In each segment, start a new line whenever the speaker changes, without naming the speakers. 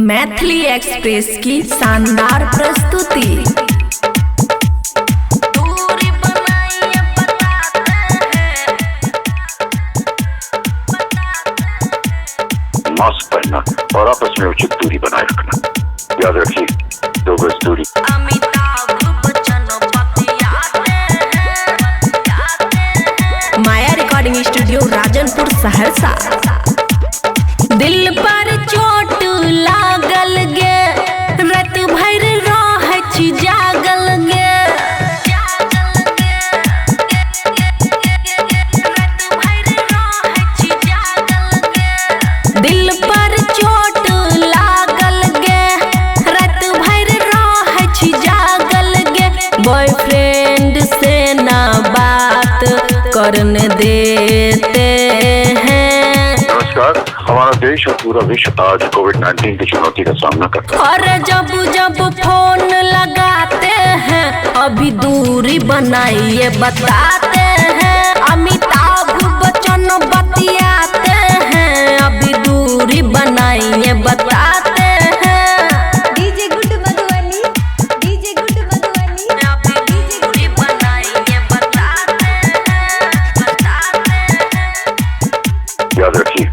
Maithili express की शानदार प्रस्तुति।
मास्क पहनना और आपस में उचित दूरी बनाए रखना। याद रखिए, 2 गज दूरी।
माया रिकॉर्डिंग स्टूडियो राजनपुर सहरसा। दिल पर चोट लागल गे, रात भर रहै छी जागल गे। दिल पर चोट लागल गे, रात भर रहै छी जागल गे। बॉयफ्रेंड से ना बात करने देते हैं।
नमस्कार, हमारा देश और पूरा विश्व आज कोविड-19 की चुनौती का सामना करता है।
और जब फोन लगाते हैं, अभी दूरी बनाइए बताते हैं। अमिताभ बच्चन बतियाते हैं, अभी दूरी बनाइए बताते हैं।
DJ good Madhubani, DJ good Madhubani,
अभी दूरी बनाइए बताते हैं।
याद रखिए,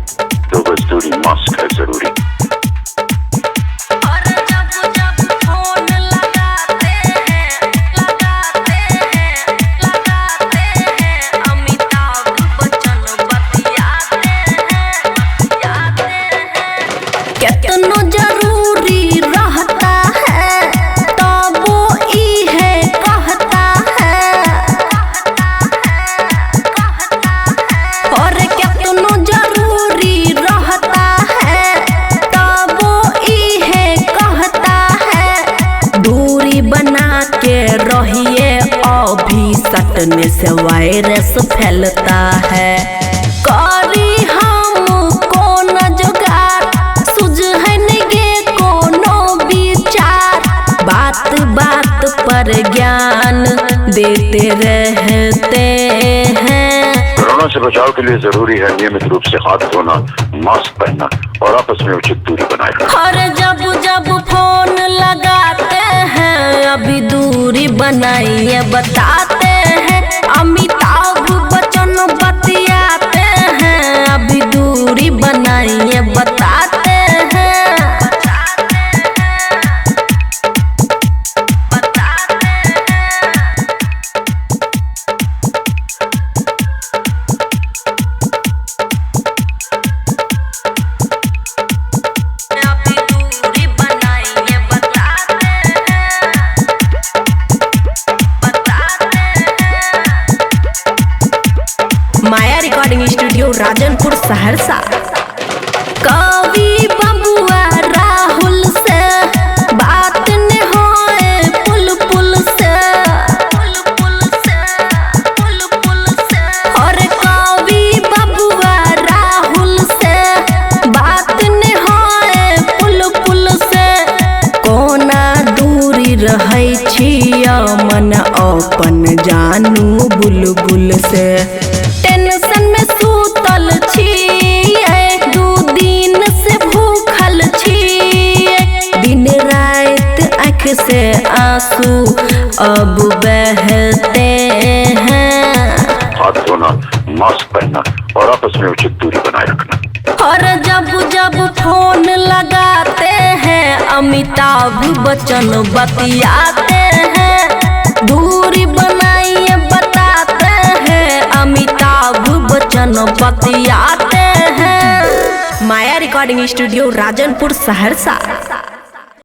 2 गज दूरी, मास्क है जरूरी।
और जब फोन लगाते हैं, अमिताभ बच्चन बतियाते हैं। कितना जरूरी रहता है, तब वो इहे कहता है। और कितना जरूरी रहता है, तब वो इहे कहता है। दूरी बना के रहिए, अभी सटने से वायरस फैलता है। करी हम कोन जुगाड़, सुझन गे कोनो विचार। बात बात पर ज्ञान देते रहते हैं।
कोरोना से बचाव के लिए जरूरी है नियमित रूप से हाथ धोना, मास्क पहनना और आपस में उचित दूरी बनाए रखना।
और जब फोन लगाते हैं, अभी दूरी बनाइए बताते हैं। अमिताभ बच्चन बतियाते हैं, अभी दूरी बनाइए बताते हैं। अभी दूरी बनाइए बताते हैं। माया रिकॉर्डिंग स्टूडियो राजनपुर सहरसा। कवि बबुआ राहुल से बात न होए, पुल से। और कवि बबुआ राहुल से बात न होए, पुल से। कोना दूरी रहै छिया मन अपन जानू बुलबुल से। टेंशन में सूतल छियै, 2 दिन से भूखल छियै। दिन रात आँख से आंसू अब बहते हैं।
हाथ धोना, मास्क पहनना और आपस में उचित दूरी बनाए रखना।
और जब फोन लगाते हैं, अमिताभ बच्चन बतियाते हैं। दूरी बनाइए बताते हैं, अमिताभ बच्चन बतियाते हैं। माया रिकॉर्डिंग स्टूडियो राजनपुर सहरसा।